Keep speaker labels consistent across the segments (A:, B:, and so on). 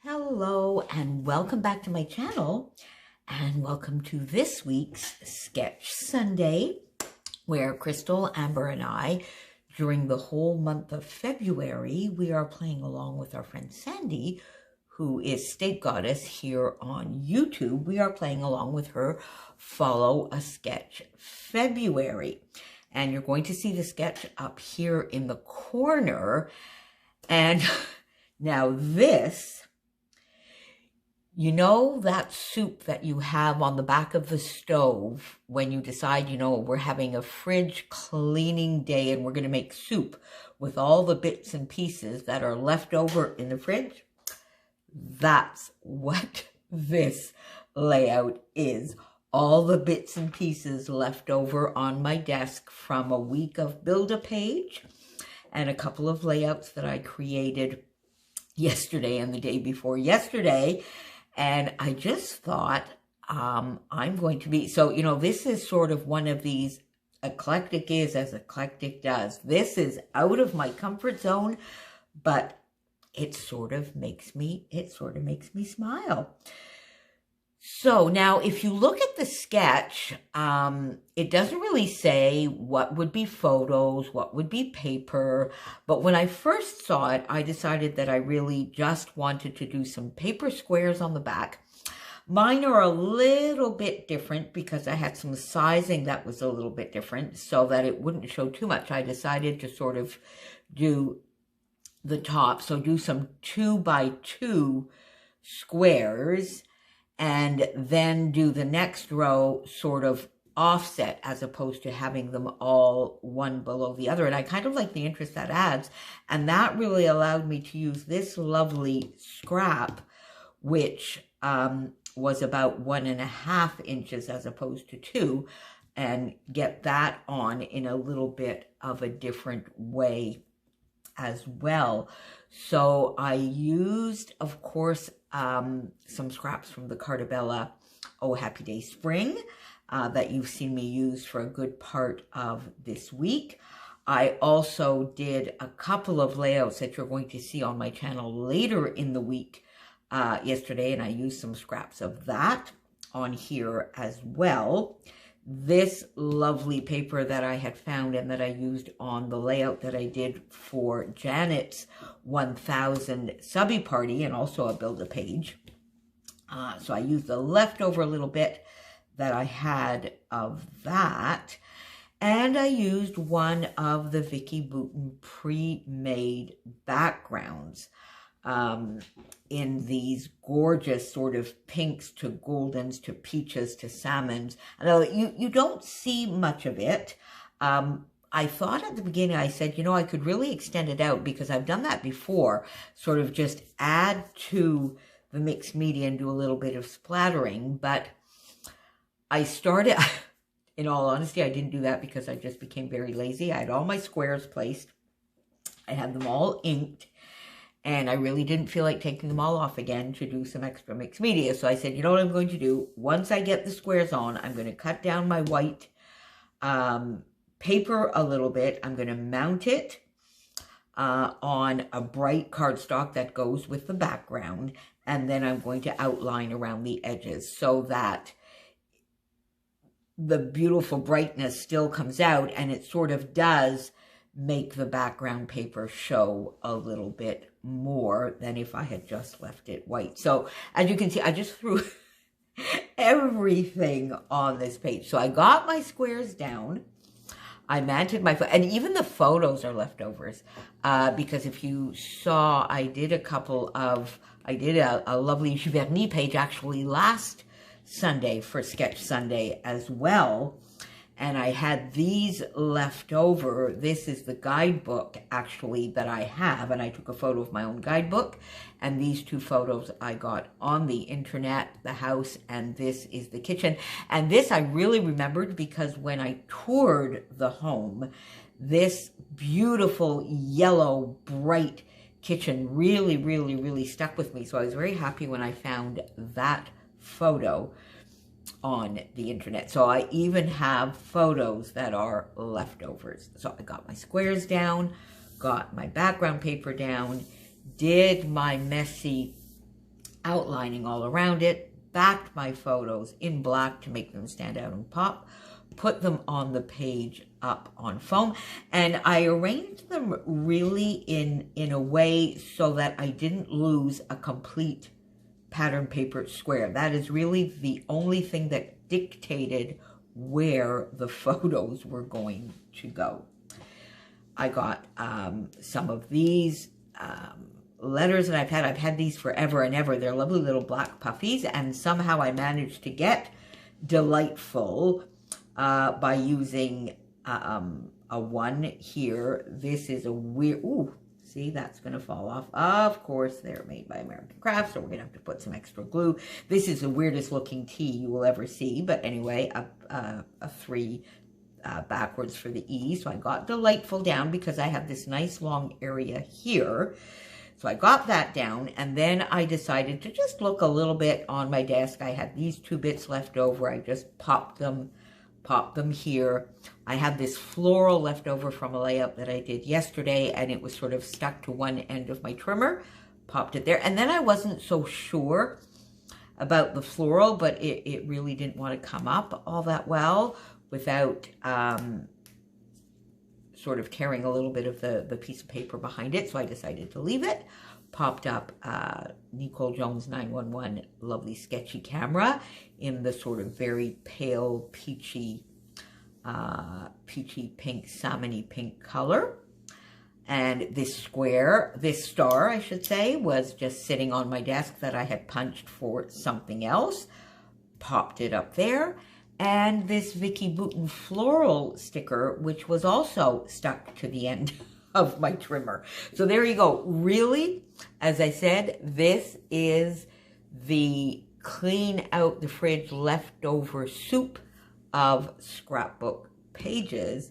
A: Hello and welcome back to my channel, and welcome to this week's Sketch Sunday, where Crystal, Amber, and I, during the whole month of February, we are playing along with our friend Sandy, who is State Goddess here on YouTube. We are playing along with her Follow a Sketch February. And you're going to see the sketch up here in the corner. And now this, you know that soup that you have on the back of the stove when you decide, we're having a fridge cleaning day and we're going to make soup with all the bits and pieces that are left over in the fridge? That's what this layout is. All the bits and pieces left over on my desk from a week of Build-A-Page and a couple of layouts that I created yesterday and the day before yesterday. And I just thought I'm going to be, so, this is sort of one of these eclectic is as eclectic does. This is out of my comfort zone, but it sort of makes me smile. So now if you look at the sketch, it doesn't really say what would be photos, what would be paper. But when I first saw it, I decided that I really just wanted to do some paper squares on the back. Mine are a little bit different because I had some sizing that was a little bit different so that it wouldn't show too much. I decided to sort of do the top, so do some 2x2 squares, and then do the next row sort of offset as opposed to having them all one below the other. And I kind of like the interest that adds. And that really allowed me to use this lovely scrap, which was about 1.5 inches as opposed to 2, and get that on in a little bit of a different way as well. So I used, of course, some scraps from the Carta Bella Oh Happy Day Spring that you've seen me use for a good part of this week. I also did a couple of layouts that you're going to see on my channel later in the week yesterday, and I used some scraps of that on here as well. This lovely paper that I had found and that I used on the layout that I did for Janet's 1000 subby party and also a Build-A-Page. So I used the leftover little bit that I had of that. And I used one of the Vicki Boutin pre-made backgrounds in these gorgeous sort of pinks to goldens to peaches to salmons. And you don't see much of it. I thought at the beginning, I said, I could really extend it out because I've done that before, sort of just add to the mixed media and do a little bit of splattering. But I started, in all honesty, I didn't do that because I just became very lazy. I had all my squares placed. I had them all inked. And I really didn't feel like taking them all off again to do some extra mixed media. So I said, you know what I'm going to do? Once I get the squares on, I'm going to cut down my white paper a little bit. I'm going to mount it on a bright cardstock that goes with the background. And then I'm going to outline around the edges so that the beautiful brightness still comes out, and it sort of does make the background paper show a little bit more than if I had just left it white. So as you can see, I just threw everything on this page. So I got my squares down. I mounted my, and even the photos are leftovers because if you saw, I did a lovely Giverny page actually last Sunday for Sketch Sunday as well. And I had these left over. This is the guidebook, actually, that I have. And I took a photo of my own guidebook. And these two photos I got on the internet, the house, and this is the kitchen. And this I really remembered because when I toured the home, this beautiful yellow, bright kitchen really, really, really stuck with me. So I was very happy when I found that photo on the internet. So I even have photos that are leftovers. So I got my squares down, got my background paper down, did my messy outlining all around it, backed my photos in black to make them stand out and pop, put them on the page up on foam, and I arranged them really in a way so that I didn't lose a complete pattern paper square. That is really the only thing that dictated where the photos were going to go. I got some of these letters that I've had these forever and ever. They're lovely little black puffies, and somehow I managed to get Delightful by using a one here. This is a weird, ooh, see, that's going to fall off. Of course, they're made by American Crafts, so we're going to have to put some extra glue. This is the weirdest looking T you will ever see, but anyway, a 3 backwards for the E. So I got Delightful down because I have this nice long area here. So I got that down, and then I decided to just look a little bit on my desk. I had these 2 bits left over. I just popped them here. I had this floral left over from a layout that I did yesterday, and it was sort of stuck to one end of my trimmer. Popped it there. And then I wasn't so sure about the floral, but it really didn't want to come up all that well without sort of tearing a little bit of the piece of paper behind it, so I decided to leave it. Popped up Nicole Jones 911 lovely sketchy camera in the sort of very pale peachy pink, salmon-y pink color. And this star, I should say, was just sitting on my desk that I had punched for something else. Popped it up there. And this Vicki Boutin floral sticker, which was also stuck to the end of my trimmer. So there you go. Really, as I said, this is the clean out the fridge leftover soup of scrapbook pages.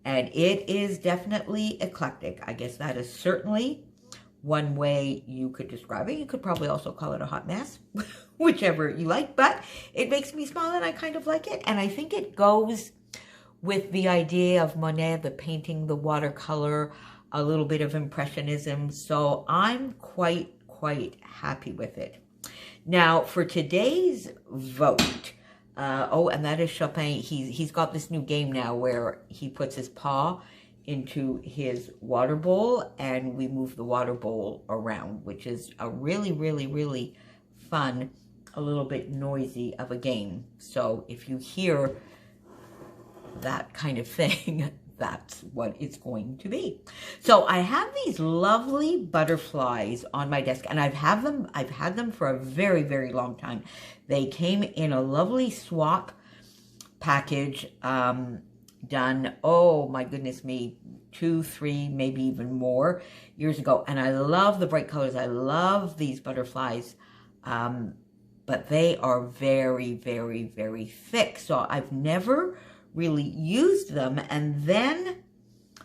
A: And it is definitely eclectic. I guess that is certainly one way you could describe it. You could probably also call it a hot mess, whichever you like, but it makes me smile and I kind of like it. And I think it goes with the idea of Monet, the painting, the watercolor, a little bit of impressionism. So I'm quite happy with it. Now for today's vote, oh, and that is Chopin. He's got this new game now where he puts his paw into his water bowl and we move the water bowl around, which is a really fun, a little bit noisy of a game. So if you hear that kind of thing, that's what it's going to be. So I have these lovely butterflies on my desk, and I've had them for a very long time. They came in a lovely swap package, done, oh my goodness me, 2, 3, maybe even more years ago. And I love the bright colors. I love these butterflies, but they are very thick. So I've never really used them. And then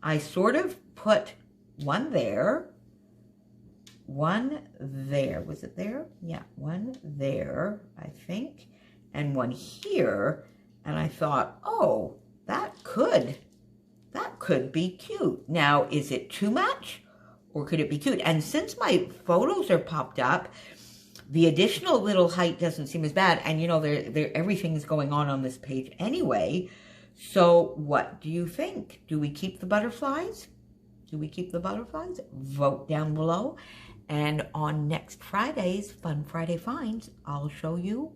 A: I sort of put one there, was it there? Yeah, one there, I think, and one here. And I thought, oh, that could be cute. Now, is it too much or could it be cute? And since my photos are popped up, the additional little height doesn't seem as bad. And you know, everything's going on this page anyway. So what do you think? Do we keep the butterflies? Do we keep the butterflies? Vote down below. And on next Friday's Fun Friday Finds, I'll show you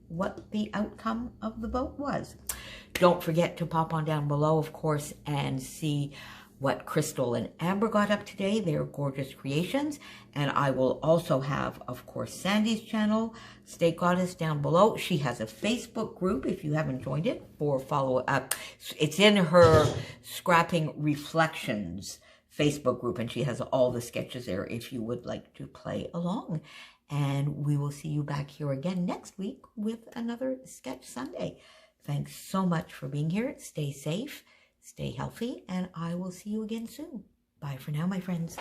A: what the outcome of the vote was. Don't forget to pop on down below, of course, and see what Crystal and Amber got up today. They're gorgeous creations. And I will also have, of course, Sandy's channel, State Goddess, down below. She has a Facebook group, if you haven't joined it, for follow-up. It's in her Scrapping Reflections Facebook group, and she has all the sketches there if you would like to play along. And we will see you back here again next week with another Sketch Sunday. Thanks so much for being here. Stay safe, stay healthy, and I will see you again soon. Bye for now, my friends.